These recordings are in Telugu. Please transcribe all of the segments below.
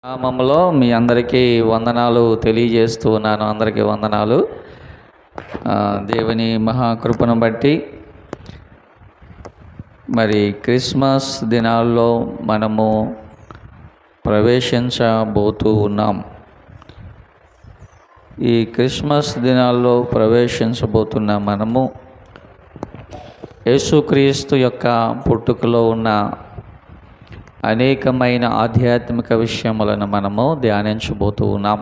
నామములో మీ అందరికీ వందనాలు తెలియజేస్తూ ఉన్నాను. అందరికీ వందనాలు. దేవుని మహాకృపను బట్టి మరి క్రిస్మస్ దినాల్లో మనము ప్రవేశించబోతూ ఉన్నాం. ఈ క్రిస్మస్ దినాల్లో ప్రవేశించబోతున్న మనము యేసుక్రీస్తు యొక్క పుట్టుకలో ఉన్న అనేకమైన ఆధ్యాత్మిక విషయములను మనము ధ్యానించబోతూ ఉన్నాం.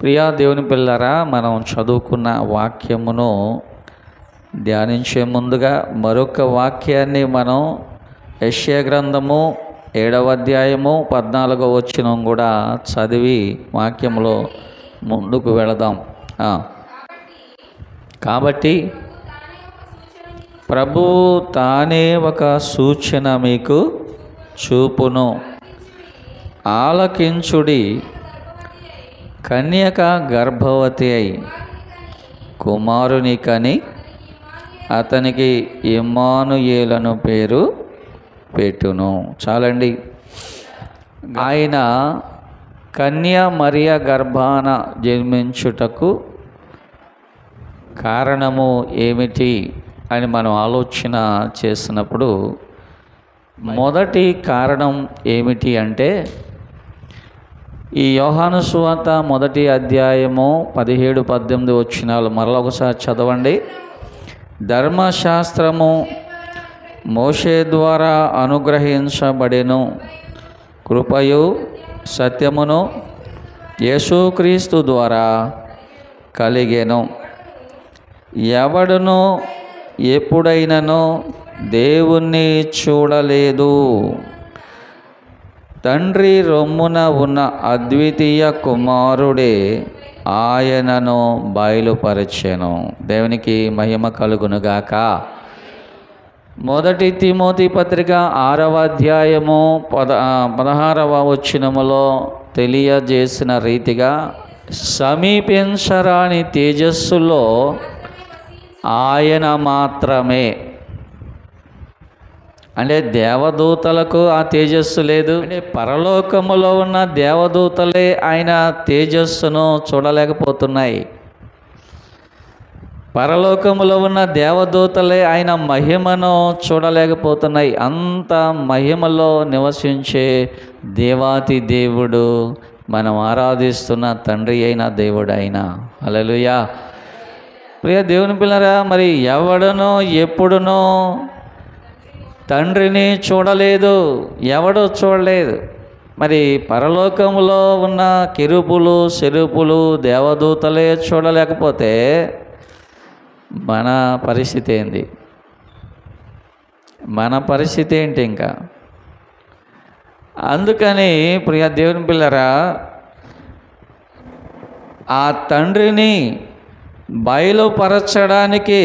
ప్రియా దేవుని పిల్లరా, మనం చదువుకున్న వాక్యమును ధ్యానించే ముందుగా మరొక వాక్యాన్ని మనం యెషయా గ్రంథము 7వ అధ్యాయము 14వ వచనం కూడా చదివి వాక్యములో ముందుకు వెళదాం. కాబట్టి ప్రభువు తానే ఒక సూచన మీకు చూపును. ఆలకించుడి, కన్యక గర్భవతి అయి కుమారుని కని అతనికి ఇమ్మానుయేలను పేరు పెట్టును. చాలండి. ఆయన కన్య మరియ గర్భాన జన్మించుటకు కారణము ఏమిటి అని మనం ఆలోచన చేసినప్పుడు మొదటి కారణం ఏమిటి అంటే, ఈ యోహాను సువార్త 1వ అధ్యాయము 17-18 వచనాలు మరొకసారి చదవండి. ధర్మశాస్త్రము మోషే ద్వారా అనుగ్రహించబడెను, కృపయు సత్యమును యేసుక్రీస్తు ద్వారా కలిగెను. ఎవడును ఎప్పుడైనను దేవుణ్ణి చూడలేదు. తండ్రి రొమ్మున ఉన్న అద్వితీయ కుమారుడే ఆయనను బయలుపరచెను. దేవునికి మహిమ కలుగునుగాక. 1 తిమోతి పత్రిక 6వ అధ్యాయము 16వ వచనములో తెలియజేసిన రీతిగా సమీపించరాని తేజస్సులో ఆయన మాత్రమే, అంటే దేవదూతలకు ఆ తేజస్సు లేదు. అంటే పరలోకములో ఉన్న దేవదూతలే ఆయన తేజస్సును చూడలేకపోతున్నాయి. పరలోకములో ఉన్న దేవదూతలే ఆయన మహిమను చూడలేకపోతున్నాయి. అంత మహిమలో నివసించే దేవాతి దేవుడు, మనం ఆరాధిస్తున్న తండ్రి అయిన దేవుడు ఆయన. హల్లెలూయా. ప్రియ దేవుని పిల్లరా, మరి ఎవడనో ఎప్పుడునో తండ్రిని చూడలేదు, ఎవడో చూడలేదు. మరి పరలోకములో ఉన్న కెరూబులు సెరూపులు దేవదూతలే చూడలేకపోతే మన పరిస్థితి ఏంది? మన పరిస్థితి ఏంటి? ఇంకా అందుకని ప్రియ దేవుని పిల్లరా, ఆ తండ్రిని బయలుపరచడానికి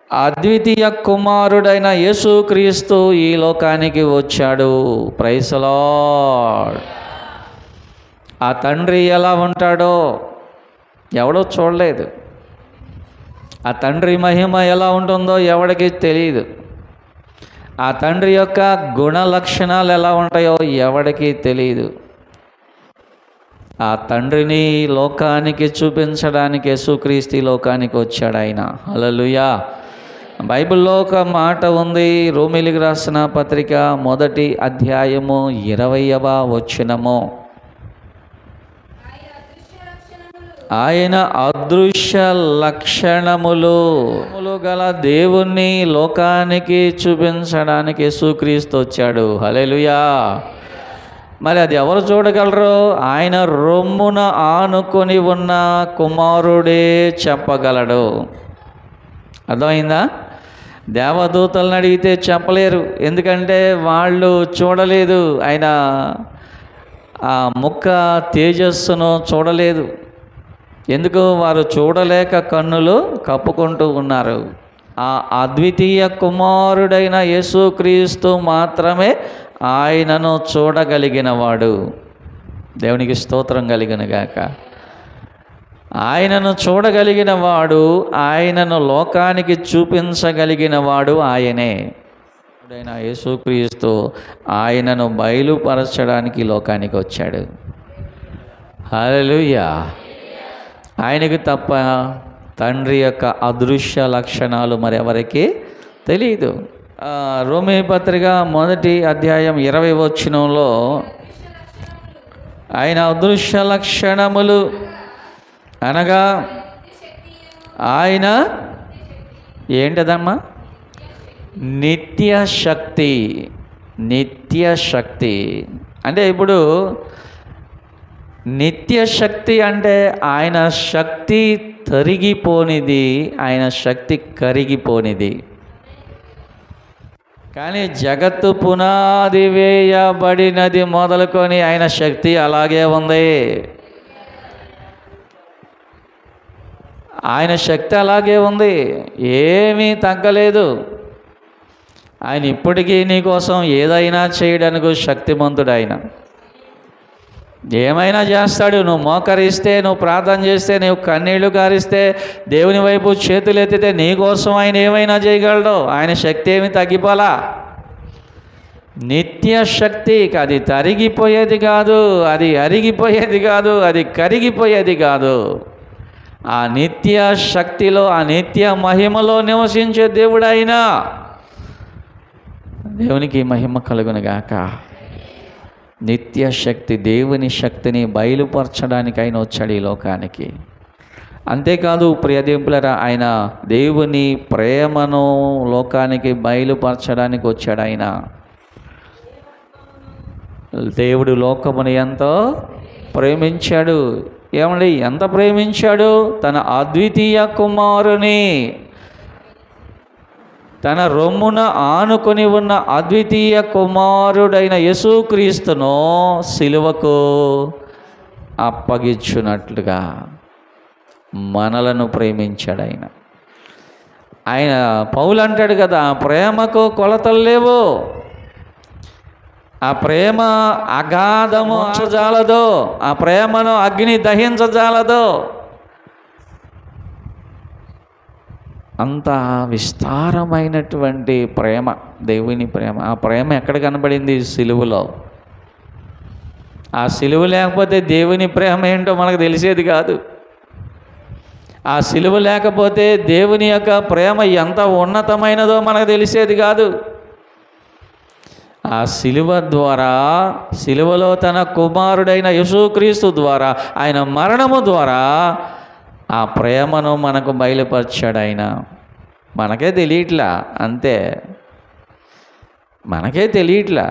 అద్వితీయ కుమారుడైన యేసుక్రీస్తు ఈ లోకానికి వచ్చాడు. Praise the lord. ఆ తండ్రి ఎలా ఉంటాడో ఎవడో చూడలేదు. ఆ తండ్రి మహిమ ఎలా ఉంటుందో ఎవడికి తెలియదు. ఆ తండ్రి యొక్క గుణ లక్షణాలు ఎలా ఉంటాయో ఎవడికి తెలియదు. ఆ తండ్రిని లోకానికి చూపించడానికి యేసుక్రీస్తు లోకానికి వచ్చాడు ఆయన. హల్లెలూయా. బైబిల్లో ఒక మాట ఉంది, రోమీయులకు రాసిన పత్రిక 1వ అధ్యాయము 20వ వచనము. ఆయన అదృశ్య లక్షణములు గల దేవుణ్ణి లోకానికి చూపించడానికి యేసుక్రీస్తు వచ్చాడు. హల్లెలూయా. మరి అది ఎవరు చూడగలరు? ఆయన రొమ్మున ఆనుకొని ఉన్న కుమారుడే చెప్పగలడు. అర్థమైందా? దేవదూతలను అడిగితే చెప్పలేరు, ఎందుకంటే వాళ్ళు చూడలేదు. ఆయన ఆ ముఖ తేజస్సును చూడలేదు. ఎందుకు? వారు చూడలేక కన్నులు కప్పుకుంటూ ఉన్నారు. ఆ అద్వితీయ కుమారుడైన యేసుక్రీస్తు మాత్రమే ఆయనను చూడగలిగినవాడు. దేవునికి స్తోత్రం కలుగునుగాక. ఆయనను చూడగలిగిన వాడు, ఆయనను లోకానికి చూపించగలిగిన వాడు ఆయనే. ఆయన యేసుక్రీస్తు ఆయనను బయలుపరచడానికి లోకానికి వచ్చాడు. హల్లెలూయా. ఆయనకు తప్ప తండ్రి యొక్క అదృశ్య లక్షణాలు మరెవరికి తెలియదు. రోమీ పత్రిక 1వ అధ్యాయం 20వ వచనంలో ఆయన అదృశ్య లక్షణములు అనగా ఆయన ఏంటదమ్మా? నిత్య శక్తి. నిత్య శక్తి అంటే ఇప్పుడు నిత్య శక్తి అంటే ఆయన శక్తి తరిగిపోనిది, ఆయన శక్తి కరిగిపోనిది. కానీ జగత్తు పునాది వేయబడినది మొదలుకొని ఆయన శక్తి అలాగే ఉంది. ఆయన శక్తి అలాగే ఉంది, ఏమీ తగ్గలేదు. ఆయన ఇప్పటికీ నీ కోసం ఏదైనా చేయడానికి శక్తిమంతుడు. ఆయన ఏమైనా చేస్తాడు. నువ్వు మోకరిస్తే, నువ్వు ప్రార్థన చేస్తే, నువ్వు కన్నీళ్లు కారిస్తే, దేవుని వైపు చేతులు ఎత్తితే నీ కోసం ఆయన ఏమైనా చేయగలడు. ఆయన శక్తి ఏమి తగ్గిపోలా. నిత్య శక్తి. అది తరిగిపోయేది కాదు, అది అరిగిపోయేది కాదు, అది కరిగిపోయేది కాదు. ఆ నిత్య శక్తిలో, ఆ నిత్య మహిమలో నివసించే దేవుడు ఆయన. దేవునికి మహిమ కలుగునుగాక. నిత్య శక్తి, దేవుని శక్తిని బయలుపరచడానికి ఆయన వచ్చాడు ఈ లోకానికి. అంతేకాదు ప్రియదేవులారా, ఆయన దేవుని ప్రేమను లోకానికి బయలుపరచడానికి వచ్చాడు. ఆయన దేవుడు లోకముని ఎంతో ప్రేమించాడు. ఏమండి, ఎంత ప్రేమించాడు? తన అద్వితీయ కుమారుని, తన రొమ్మున ఆనుకొని ఉన్న అద్వితీయ కుమారుడైన యేసుక్రీస్తును సిలువకు అప్పగించున్నట్లుగా మనలను ప్రేమించాడు ఆయన. ఆయన పౌలు అంటాడు కదా, ప్రేమకు కొలతలు లేవు. ఆ ప్రేమ అగాధము అంచజాలదు, ఆ ప్రేమను అగ్ని దహించజాలదు. అంత విస్తారమైనటువంటి ప్రేమ, దేవుని ప్రేమ. ఆ ప్రేమ ఎక్కడ కనబడింది? సిలువలో. ఆ సిలువ లేకపోతే దేవుని ప్రేమ ఏంటో మనకు తెలిసేది కాదు. ఆ సిలువ లేకపోతే దేవుని యొక్క ప్రేమ ఎంత ఉన్నతమైనదో మనకు తెలిసేది కాదు. ఆ సిలువ ద్వారా, సిలువలో తన కుమారుడైన యేసుక్రీస్తు ద్వారా, ఆయన మరణము ద్వారా ఆ ప్రేమను మనకు బయలుపరిచాడు ఆయన. మనకే తెలియట్లా, అంతే, మనకే తెలియట్లా.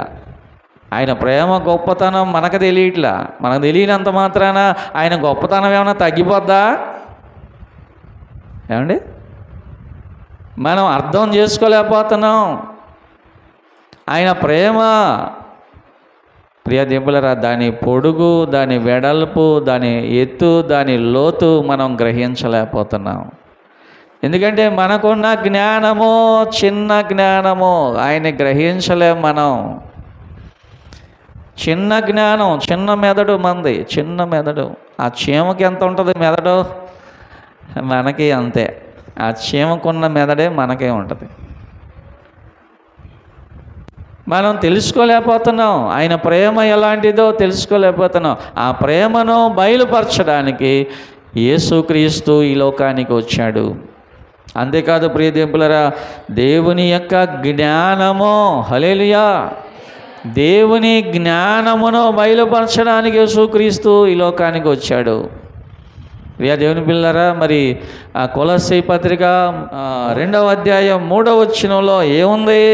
ఆయన ప్రేమ గొప్పతనం మనకు తెలియట్లా. మనకు తెలియనంత మాత్రాన ఆయన గొప్పతనం ఏమైనా తగ్గిపోద్దా? ఏమండి, మనం అర్థం చేసుకోలేకపోతున్నాం ఆయన ప్రేమ. ప్రియ దేవులారా, దాని పొడుగు, దాని వెడల్పు, దాని ఎత్తు, దాని లోతు మనం గ్రహించలేకపోతున్నాం. ఎందుకంటే మనకున్న జ్ఞానము చిన్న జ్ఞానము, ఆయన గ్రహించలేం మనం. చిన్న జ్ఞానం, చిన్న మెదడు మంది, చిన్న మెదడు. ఆ చీమకి ఎంత ఉంటుంది మెదడు? మనకి అంతే. ఆ చీమకున్న మెదడే మనకే ఉంటుంది. మనం తెలుసుకోలేకపోతున్నాం, ఆయన ప్రేమ ఎలాంటిదో తెలుసుకోలేకపోతున్నాం. ఆ ప్రేమను బయలుపరచడానికి యేసుక్రీస్తు ఈ లోకానికి వచ్చాడు. అంతేకాదు ప్రియదేవులారా, దేవుని యొక్క జ్ఞానము, హల్లెలూయా, దేవుని జ్ఞానమును బయలుపరచడానికి యేసుక్రీస్తు ఈ లోకానికి వచ్చాడు. ప్రియ దేవుని పిల్లరా, మరి ఆ కొలస్సీ పత్రిక 2వ అధ్యాయం 3వ వచనంలో ఏముంది?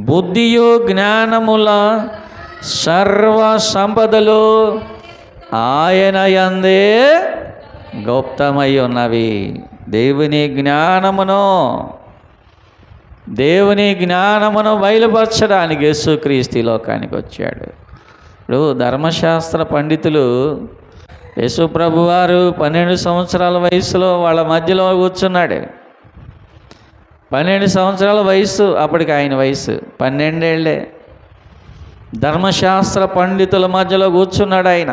బుద్ధియు జ్ఞానముల సర్వ సంపదలు ఆయన యందే గుప్తమై ఉన్నవి. దేవుని జ్ఞానమును బయలుపరచడానికి యేసుక్రీస్తు లోకానికి వచ్చాడు. ఇప్పుడు ధర్మశాస్త్ర పండితులు యేసు ప్రభు వారు 12 సంవత్సరాల వయసులో వాళ్ళ మధ్యలో కూర్చున్నాడు. 12 సంవత్సరాల వయసు, అప్పటికి ఆయన వయసు 12 ఏళ్ళే. ధర్మశాస్త్ర పండితుల మధ్యలో కూర్చున్నాడు ఆయన.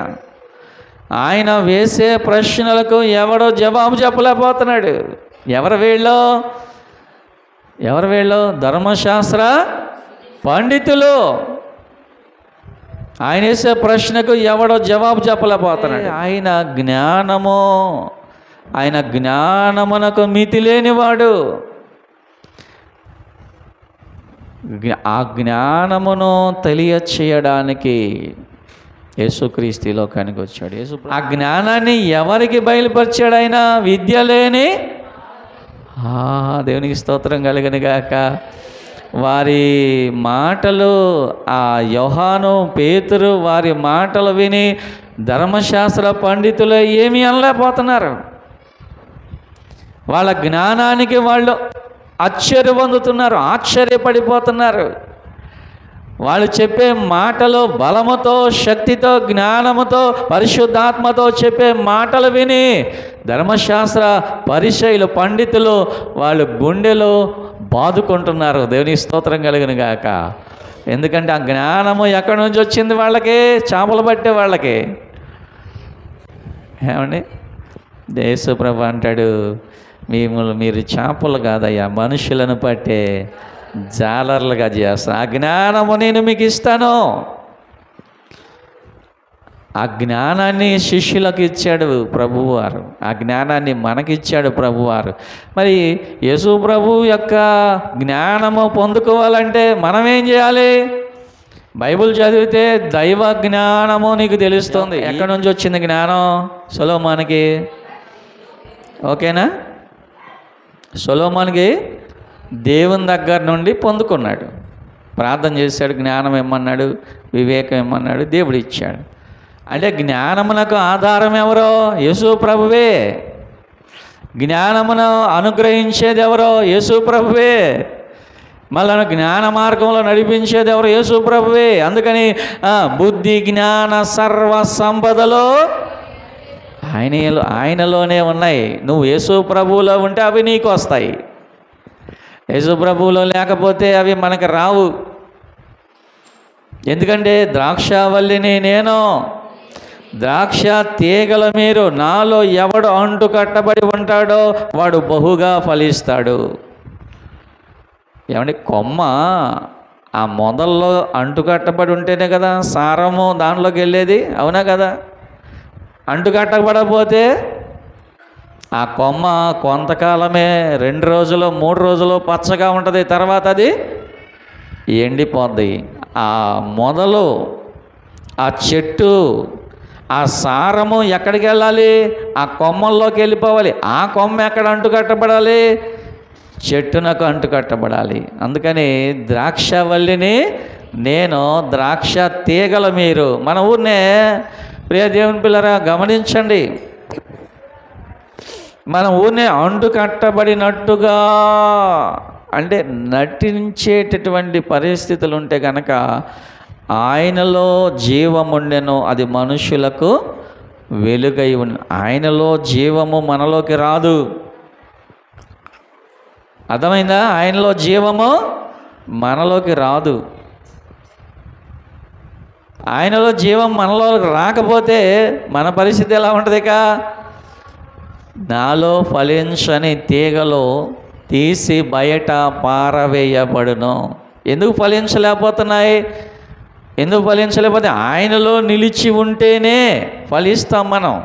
ఆయన వేసే ప్రశ్నలకు ఎవడో జవాబు చెప్పలేకపోతున్నాడు. ఎవరు వీళ్ళు? ఎవరు వీళ్ళు? ధర్మశాస్త్ర పండితులు. ఆయన వేసే ప్రశ్నకు ఎవడో జవాబు చెప్పలేకపోతున్నాడు. ఆయన జ్ఞానమునకు మితి లేనివాడు. ఆ జ్ఞానమును తెలియచేయడానికి యేసుక్రీస్తు ఈ లోకానికి వచ్చాడు. ఆ జ్ఞానాన్ని ఎవరికి బయలుపరిచాడు ఆయన? విద్య లేని దేవునికి స్తోత్రం కలుగును గాక. వారి మాటలు, ఆ యోహాను, పేతురు వారి మాటలు విని ధర్మశాస్త్ర పండితులు ఏమీ అనలేకపోతున్నారు. వాళ్ళ జ్ఞానానికి వాళ్ళు ఆశ్చర్యపడిపోతున్నారు. వాళ్ళు చెప్పే మాటలు బలముతో, శక్తితో, జ్ఞానముతో, పరిశుద్ధాత్మతో చెప్పే మాటలు విని ధర్మశాస్త్ర పరిచయులు, పండితులు వాళ్ళు గుండెలో బాదుకుంటున్నారు. దేవుని స్తోత్రం కలుగును గాక. ఎందుకంటే ఆ జ్ఞానము ఎక్కడి నుంచి వచ్చింది? వాళ్ళకి, చేపలు పట్టే వాళ్ళకి. ఏమండి, యేసుప్రభు అంటాడు, మీరు చేపలు కాదయ్యా, మనుషులను పట్టే జాలర్లుగా చేస్తాను. ఆ జ్ఞానము నేను మీకు ఇస్తాను. ఆ జ్ఞానాన్ని శిష్యులకు ఇచ్చాడు ప్రభువారు, ఆ జ్ఞానాన్ని మనకిచ్చాడు ప్రభువారు. మరి యేసు ప్రభు యొక్క జ్ఞానము పొందుకోవాలంటే మనం ఏం చేయాలి? బైబిల్ చదివితే దైవ జ్ఞానము నీకు తెలుస్తుంది. ఎక్కడి నుంచి వచ్చింది జ్ఞానం? సొలొమోనుకి. ఓకేనా? సొలొమోనుకి దేవుని దగ్గర నుండి పొందుకున్నాడు. ప్రార్థన చేశాడు, జ్ఞానం ఇమ్మన్నాడు, వివేకం ఇమ్మన్నాడు, దేవుడు ఇచ్చాడు. అంటే జ్ఞానమునకు ఆధారం ఎవరో? యేసు ప్రభువే. జ్ఞానమును అనుగ్రహించేది ఎవరో? యేసు ప్రభువే. మళ్ళీ జ్ఞాన మార్గంలో నడిపించేది ఎవరు? యేసు ప్రభువే. అందుకని బుద్ధి జ్ఞాన సర్వ సంపదలో ఆయనలోనే ఉన్నాయి. నువ్వు యేసు ప్రభువులో ఉంటే అవి నీకు వస్తాయి. యేసు ప్రభువులో లేకపోతే అవి మనకు రావు. ఎందుకంటే ద్రాక్షావల్లిని నేను, ద్రాక్ష తీగల మీరు, నాలో ఎవడు అంటు కట్టబడి ఉంటాడో వాడు బహుగా ఫలిస్తాడు. ఏమంటే కొమ్మ ఆ మొదల్లో అంటు కట్టబడి ఉంటేనే కదా సారము దానిలోకి వెళ్ళేది, అవునా కదా? అంటు కట్టబడకపోతే ఆ కొమ్మ కొంతకాలమే, 2 రోజులు 3 రోజులు పచ్చగా ఉంటుంది, తర్వాత అది ఎండిపోద్ది. ఆ మొదలు, ఆ చెట్టు, ఆ సారము ఎక్కడికి వెళ్ళాలి? ఆ కొమ్మల్లోకి వెళ్ళిపోవాలి. ఆ కొమ్మ ఎక్కడ అంటుకట్టబడాలి? చెట్టునకు అంటుకట్టబడాలి. అందుకని ద్రాక్షవల్లిని నేను, ద్రాక్ష తీగల మీరు. మన ఊరినే ప్రియ దేవుని పిల్లరా గమనించండి, మన ఊరినే అంటు కట్టబడినట్టుగా అంటే నటించేటటువంటి పరిస్థితులు ఉంటే కనుక ఆయనలో జీవముండెను, అది మనుషులకు వెలుగై ఉన్న. ఆయనలో జీవము మనలోకి రాదు. అర్థమైందా? ఆయనలో జీవము మనలోకి రాదు. ఆయనలో జీవం మనలోకి రాకపోతే మన పరిస్థితి ఎలా ఉంటుంది? ఇక నాలో ఫలించని తీగలో తీసి బయట పారవేయబడును. ఎందుకు ఫలించలేకపోతున్నాయి? ఎందుకు ఫలించలేకపోతే ఆయనలో నిలిచి ఉంటేనే ఫలిస్తాం. మనం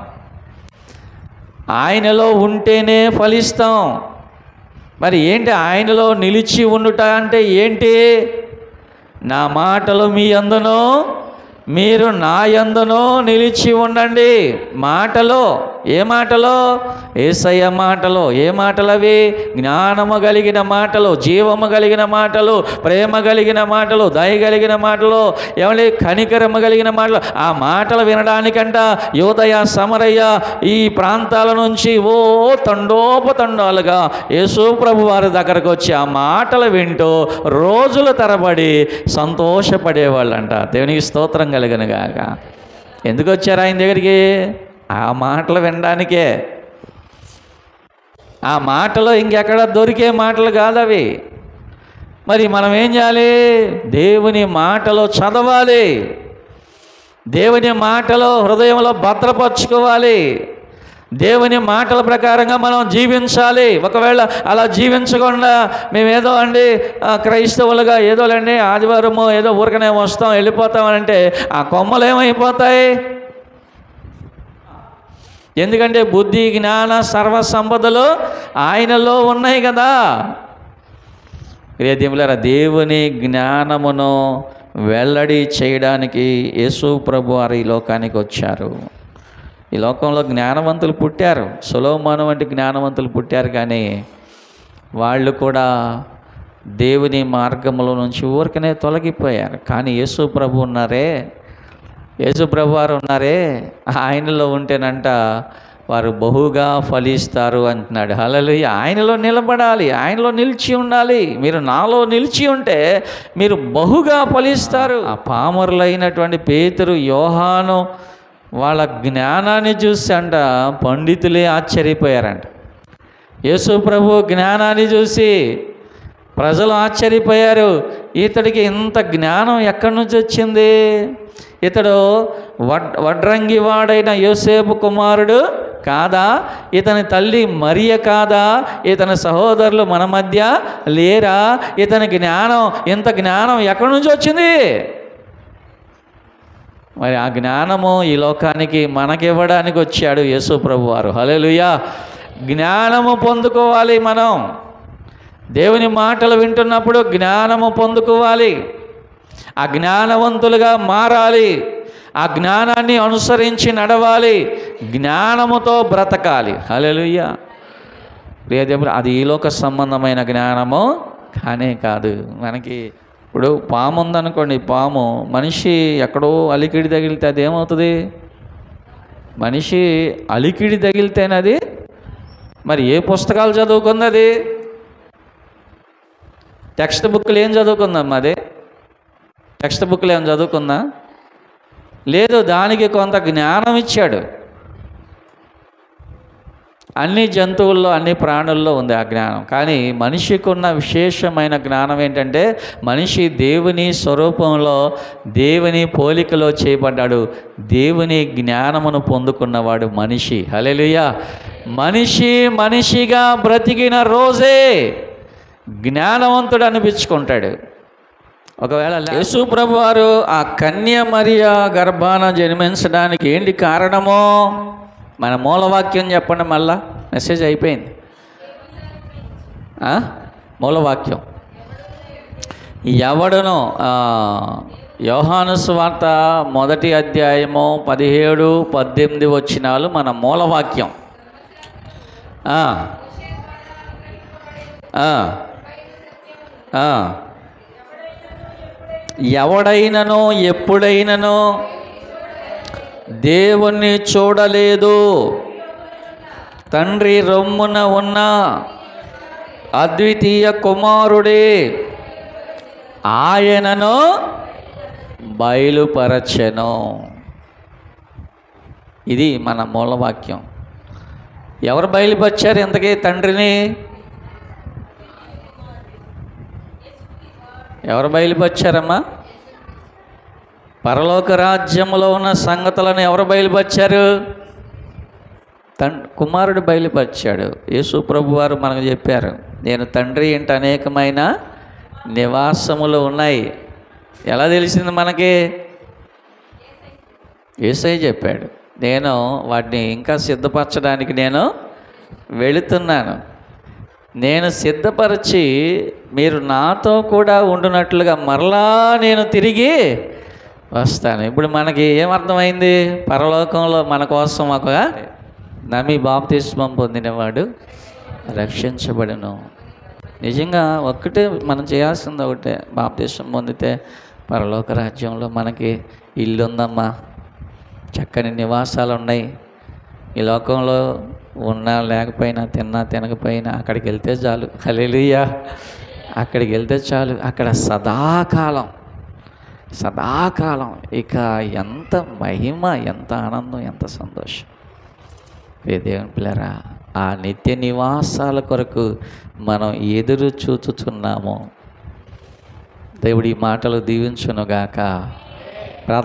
ఆయనలో ఉంటేనే ఫలిస్తాం. మరి ఏంటి ఆయనలో నిలిచి ఉండుట అంటే ఏంటి? నా మాటలు మీ యందును, మీరు నా యందును నిలిచి ఉండండి. మాటలో, ఏ మాటలో? యేసయ్య మాటలో. ఏ మాటలు అవి? జ్ఞానము కలిగిన మాటలు, జీవము కలిగిన మాటలు, ప్రేమ కలిగిన మాటలు, దయ కలిగిన మాటలు, ఏమని కనికరము కలిగిన మాటలు. ఆ మాటలు వినడానికంట యోదయ, సమరయ్య ఈ ప్రాంతాల నుంచి తండోపతండాలుగా యేసు ప్రభు వారి దగ్గరకు వచ్చి ఆ మాటలు వింటూ రోజుల తరబడి సంతోషపడేవాళ్ళంట. దేవునికి స్తోత్రం కలుగును గాక. ఎందుకు వచ్చారు ఆయన దగ్గరికి? ఆ మాటలు వినడానికే. ఆ మాటలో ఇంకెక్కడ దొరికే మాటలు కాదు అవి. మరి మనం ఏం చేయాలి? దేవుని మాటలో చదవాలి, దేవుని మాటలో హృదయంలో భద్రపరచుకోవాలి. దేవుని మాటల ప్రకారంగా మనం జీవించాలి. ఒకవేళ అలా జీవించకుండా మేమేదో క్రైస్తవులుగా ఏదోలండి ఆదివారము ఏదో ఊరికనే వస్తాం వెళ్ళిపోతామనంటే ఆ కొమ్మలు ఏమైపోతాయి? ఎందుకంటే బుద్ధి జ్ఞాన సర్వ సంపదలు ఆయనలో ఉన్నాయి కదా. ప్రియదేవులారా, దేవుని జ్ఞానమును వెల్లడి చేయడానికి యేసు ప్రభు వారు ఈ లోకానికి వచ్చారు. ఈ లోకంలో జ్ఞానవంతులు పుట్టారు, సొలొమోను వంటి జ్ఞానవంతులు పుట్టారు, కానీ వాళ్ళు కూడా దేవుని మార్గముల నుంచి ఊరికనే తొలగిపోయారు. కానీ యేసు ప్రభు ఉన్నారే, యేసు ప్రభు వారు ఉన్నారే, ఆయనలో ఉంటేనంట వారు బహుగా ఫలిస్తారు అంటున్నాడు. హల్లెలూయా. ఆయనలో నిలబడాలి, ఆయనలో నిలిచి ఉండాలి. మీరు నాలో నిలిచి ఉంటే మీరు బహుగా ఫలిస్తారు. ఆ పామరులైనటువంటి పేతురు, యోహాను వాళ్ళ జ్ఞానాన్ని చూసి పండితులే ఆశ్చర్యపోయారంట. యేసు ప్రభు జ్ఞానాన్ని చూసి ప్రజలు ఆశ్చర్యపోయారు. ఇతడికి ఇంత జ్ఞానం ఎక్కడి నుంచి వచ్చింది? ఇతడు వడ్రంగి వాడైన యోసేపు కుమారుడు కాదా? ఇతని తల్లి మరియ కాదా? ఇతని సహోదరులు మన మధ్య లేరా? ఇతని జ్ఞానం, ఇంత జ్ఞానం ఎక్కడి నుంచి వచ్చింది? మరి ఆ జ్ఞానము ఈ లోకానికి మనకివ్వడానికి వచ్చాడు యేసు ప్రభు వారు. హల్లెలూయా. జ్ఞానము పొందుకోవాలి. మనం దేవుని మాటలు వింటున్నప్పుడు జ్ఞానము పొందుకోవాలి. ఆ జ్ఞానవంతులుగా మారాలి. ఆ జ్ఞానాన్ని అనుసరించి నడవాలి. జ్ఞానముతో బ్రతకాలి. హల్లెలూయా. ప్రియదేవుడు, అది ఈ లోక సంబంధమైన జ్ఞానము కానే కాదు. మనకి ఇప్పుడు పాము ఉందనుకోండి, పాము మనిషి ఎక్కడో అలికిడి తగిలితే అది ఏమవుతుంది? మనిషి అలికిడి తగిలితేనది మరి ఏ పుస్తకాలు చదువుకుంది? టెక్స్ట్ బుక్లు ఏం చదువుకుందమ్మా? అది టెక్స్ట్ బుక్లు ఏం చదువుకుందా? లేదు. దానికి కొంత జ్ఞానం ఇచ్చాడు. అన్ని జంతువుల్లో, అన్ని ప్రాణుల్లో ఉంది ఆ జ్ఞానం. కానీ మనిషికి ఉన్న విశేషమైన జ్ఞానం ఏంటంటే, మనిషి దేవుని స్వరూపంలో, దేవుని పోలికలో చేయబడ్డాడు. దేవుని జ్ఞానమును పొందుకున్నవాడు మనిషి. హల్లెలూయా. మనిషి మనిషిగా బ్రతికిన రోజే జ్ఞానవంతుడు అనిపించుకుంటాడు. ఒకవేళ యేసు ప్రభు వారు ఆ కన్య మరియ గర్భాన జన్మించడానికి ఏంటి కారణమో మన మూలవాక్యం చెప్పండి. మళ్ళా మెసేజ్ అయిపోయింది. మూలవాక్యం ఎవడునో యోహాను సువార్త 1వ అధ్యాయము 17, 18 వచనాలు మన మూలవాక్యం. ఎవడైనను ఎప్పుడైనను దేవుణ్ణి చూడలేదు, తండ్రి రొమ్మున ఉన్న అద్వితీయ కుమారుడే ఆయనను బయలుపరచెను. ఇది మన మూలవాక్యం. ఎవరు బయలుపరిచారు ఇంతకీ తండ్రిని? ఎవరు బయలుపరిచారమ్మా? పరలోక రాజ్యంలో ఉన్న సంగతులను ఎవరు బయలుపరిచారు? కుమారుడు బయలుపరిచాడు. యేసు ప్రభు వారు మనకు చెప్పారు, నేను తండ్రి ఇంట అనేకమైన నివాసములు ఉన్నాయి. ఎలా తెలిసింది మనకి? యేసయ్య చెప్పాడు, నేను వాటిని ఇంకా సిద్ధపరచడానికి నేను వెళుతున్నాను. నేను సిద్ధపరిచి మీరు నాతో కూడా ఉండునట్లుగా మరలా నేను తిరిగి వస్తాను. ఇప్పుడు మనకి ఏమర్థమైంది? పరలోకంలో మన కోసం ఒక నమ్మి బాప్తిస్మం పొందినవాడు రక్షించబడును. నిజంగా ఒక్కటే మనం చేయాల్సింది ఒకటే, బాప్తిస్మం పొందితే పరలోక రాజ్యంలో మనకి ఇల్లు ఉందమ్మా, చక్కని నివాసాలు ఉన్నాయి. ఈ లోకంలో ఉన్నా లేకపోయినా, తిన్నా తినకపోయినా అక్కడికి వెళ్తే చాలు. హల్లెలూయా. అక్కడికి వెళ్తే చాలు. అక్కడ సదాకాలం ఇక ఎంత మహిమ, ఎంత ఆనందం, ఎంత సంతోషం. దేవుని పిల్లరా, ఆ నిత్య నివాసాల కొరకు మనం ఎదురు చూచుచున్నాము. దేవుడి మాటలు దీవించునుగాక.